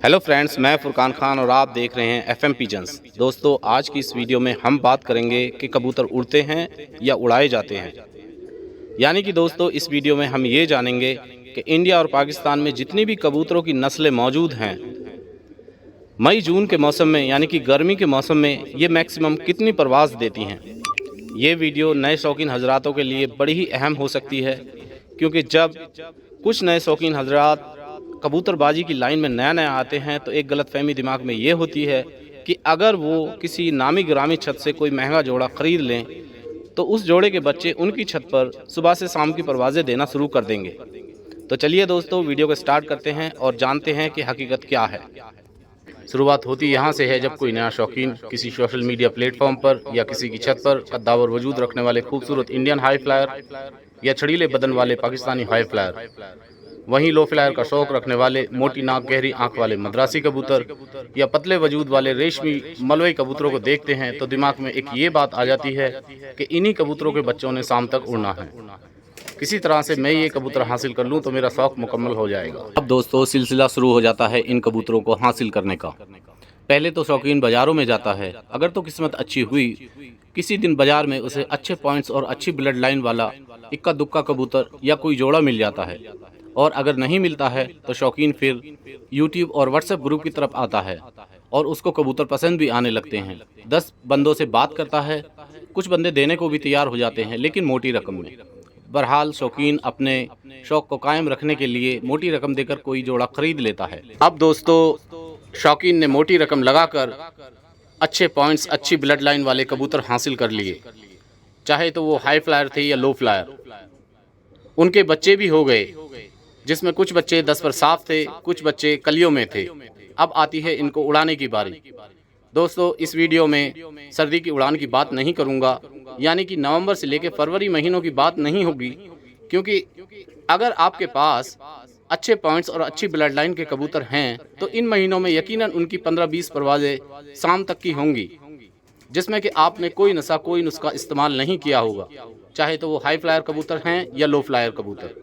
Hello friends, मैं फुरकान खान और आप देख रहे हैं एफएम पिजन्स। दोस्तों, आज की इस वीडियो में हम बात करेंगे कि कबूतर उड़ते हैं या उड़ाए जाते हैं। यानी कि दोस्तों, इस वीडियो में हम ये जानेंगे कि इंडिया और पाकिस्तान में जितनी भी कबूतरों की नस्लें मौजूद हैं, मई जून के मौसम में यानी कि गर्मी के मौसम में ये मैक्सिमम कितनी परवाज़ देती हैं। ये वीडियो नए शौकीन हजरातों के लिए बड़ी ही अहम हो सकती है, क्योंकि जब कुछ नए शौकीन हजरात कबूतरबाजी की लाइन में नया नया आते हैं तो एक गलतफहमी दिमाग में ये होती है कि अगर वो किसी नामी गिरामी छत से कोई महंगा जोड़ा ख़रीद लें तो उस जोड़े के बच्चे उनकी छत पर सुबह से शाम की परवाज़ें देना शुरू कर देंगे। तो चलिए दोस्तों, वीडियो को स्टार्ट करते हैं और जानते हैं कि हकीकत क्या है। शुरुआत होती यहाँ से है जब कोई नया शौकीन किसी सोशल मीडिया प्लेटफॉर्म पर या किसी की छत पर कद्दावर वजूद रखने वाले खूबसूरत इंडियन हाई फ्लायर या छड़ीले बदन वाले पाकिस्तानी हाई फ्लायर, वहीं लो फ्लायर का शौक रखने वाले मोटी नाक गहरी आंख वाले मद्रासी कबूतर या पतले वजूद वाले रेशमी मलवई कबूतरों को देखते हैं तो दिमाग में एक ये बात आ जाती है कि इन्हीं कबूतरों के बच्चों ने शाम तक उड़ना है। किसी तरह से मैं ये कबूतर हासिल कर लूँ तो मेरा शौक मुकम्मल हो जाएगा। अब दोस्तों, सिलसिला शुरू हो जाता है इन कबूतरों को हासिल करने का। पहले तो शौकीन बाज़ारों में जाता है। अगर तो किस्मत अच्छी हुई, किसी दिन बाज़ार में उसे अच्छे पॉइंट्स और अच्छी ब्लड लाइन वाला इक्का दुक्का कबूतर या कोई जोड़ा मिल जाता है, और अगर नहीं मिलता है तो शौकीन फिर यूट्यूब और व्हाट्सएप ग्रुप की तरफ आता है और उसको कबूतर पसंद भी आने लगते हैं। 10 बंदों से बात करता है, कुछ बंदे देने को भी तैयार हो जाते हैं, लेकिन मोटी रकम में। बहरहाल शौकीन अपने शौक को कायम रखने के लिए मोटी रकम देकर कोई जोड़ा खरीद लेता है। अब दोस्तों, शौकीन ने मोटी रकम लगाकर अच्छे पॉइंट्स, अच्छी ब्लड लाइन वाले कबूतर हासिल कर लिए, चाहे तो वो हाई फ्लायर थे या लो फ्लायर। उनके बच्चे भी हो गए, जिसमें कुछ बच्चे 10 पर साफ थे, कुछ बच्चे कलियों में थे। अब आती है इनको उड़ाने की बारी। दोस्तों, इस वीडियो में सर्दी की उड़ान की बात नहीं करूंगा, यानी कि नवंबर से लेकर फरवरी महीनों की बात नहीं होगी, क्योंकि अगर आपके पास अच्छे पॉइंट्स और अच्छी ब्लड लाइन के कबूतर हैं तो इन महीनों में यकीनन उनकी 15-20 परवाज़ें शाम तक की होंगी, जिसमें कि आपने कोई नशा, कोई नुस्खा इस्तेमाल नहीं किया होगा, चाहे तो वो हाई फ्लायर कबूतर हैं या लो फ्लायर कबूतर।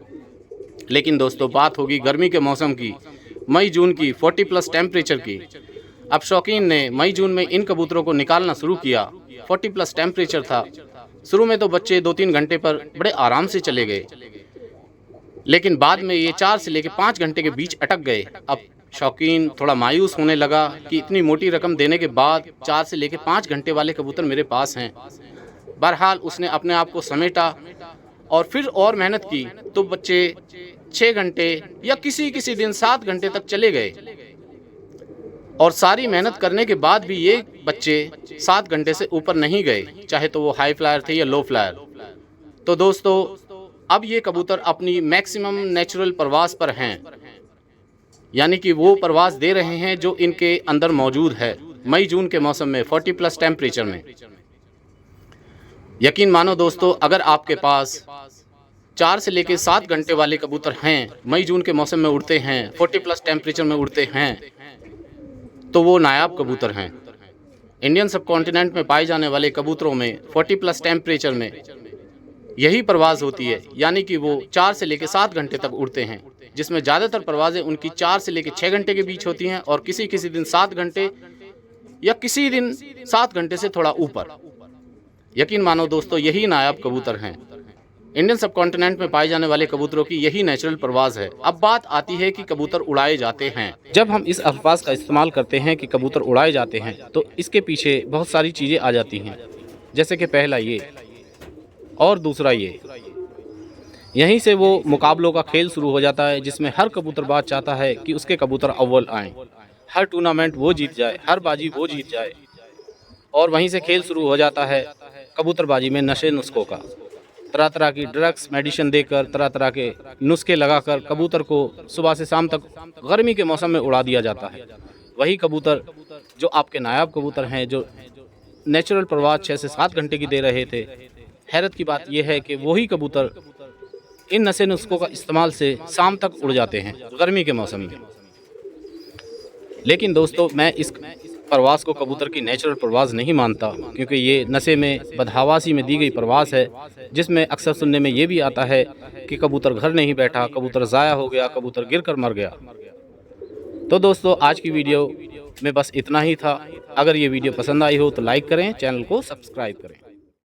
लेकिन दोस्तों, बात होगी गर्मी के मौसम की, मई जून की, 40+ टेम्परेचर की। अब शौकीन ने मई जून में इन कबूतरों को निकालना शुरू किया। 40+ टेम्परेचर था। शुरू में तो बच्चे 2-3 घंटे पर बड़े आराम से चले गए, लेकिन बाद में ये 4 से लेकर 5 घंटे के बीच अटक गए। अब शौकीन थोड़ा मायूस होने लगा कि इतनी मोटी रकम देने के बाद 4 से लेकर 5 घंटे वाले कबूतर मेरे पास हैं। बहरहाल उसने अपने आप को समेटा और फिर और मेहनत की तो बच्चे 6 घंटे या किसी दिन 7 घंटे तक चले गए, और सारी मेहनत करने के बाद भी ये बच्चे 7 घंटे से ऊपर नहीं गए, चाहे तो वो हाई फ्लायर थे या लो फ्लायर। तो दोस्तों, अब ये कबूतर अपनी मैक्सिमम नेचुरल परवाज़ पर हैं, यानी कि वो परवाज़ दे रहे हैं जो इनके अंदर मौजूद है मई जून के मौसम में 40+ टेम्परेचर में। यकीन मानो दोस्तों, अगर आपके पास 4 से लेकर 7 घंटे वाले कबूतर हैं, मई जून के मौसम में उड़ते हैं, 40+ टेम्परेचर में उड़ते हैं, तो वो नायाब कबूतर हैं। इंडियन सब कॉन्टिनेंट में पाए जाने वाले कबूतरों में 40+ टेम्परेचर में यही परवाज़ होती है, यानी कि वो 4 से लेकर 7 घंटे तक उड़ते हैं, जिसमें ज़्यादातर परवाज़ें उनकी 4 से लेकर 6 घंटे के बीच होती हैं, और किसी दिन 7 घंटे या किसी दिन 7 घंटे से थोड़ा ऊपर। यकीन मानो दोस्तों, यही नायाब कबूतर हैं। इंडियन सब कॉन्टिनेंट में पाए जाने वाले कबूतरों की यही नेचुरल परवाज़ है। अब बात आती है कि कबूतर उड़ाए जाते हैं। जब हम इस अल्फाज का इस्तेमाल करते हैं कि कबूतर उड़ाए जाते हैं तो इसके पीछे बहुत सारी चीज़ें आ जाती हैं, जैसे कि पहला ये और दूसरा ये। यहीं से वो मुकाबलों का खेल शुरू हो जाता है, जिसमें हर कबूतरबाज चाहता है कि उसके कबूतर अव्वल आएँ, हर टूर्नामेंट वो जीत जाए, हर बाजी वो जीत जाए। और वहीं से खेल शुरू हो जाता है कबूतरबाजी में नशे नुस्खों का। तरह तरह की ड्रग्स मेडिसिन देकर, तरह तरह के नुस्खे लगाकर कबूतर को सुबह से शाम तक गर्मी के मौसम में उड़ा दिया जाता है। वही कबूतर जो आपके नायाब कबूतर हैं, जो नेचुरल परवाज़ 6 से 7 घंटे की दे रहे थे, हैरत की बात यह है कि वही कबूतर इन नशे नुस्खों का इस्तेमाल से शाम तक उड़ जाते हैं गर्मी के मौसम में। लेकिन दोस्तों, मैं इस परवाज़ को कबूतर की नेचुरल परवाज़ नहीं मानता, क्योंकि ये नशे में बदहवासी में दी गई परवाज़ है, जिसमें अक्सर सुनने में ये भी आता है कि कबूतर घर नहीं बैठा, कबूतर ज़ाया हो गया, कबूतर गिर कर मर गया। तो दोस्तों आज की वीडियो में बस इतना ही था। अगर ये वीडियो पसंद आई हो तो लाइक करें, चैनल को सब्सक्राइब करें।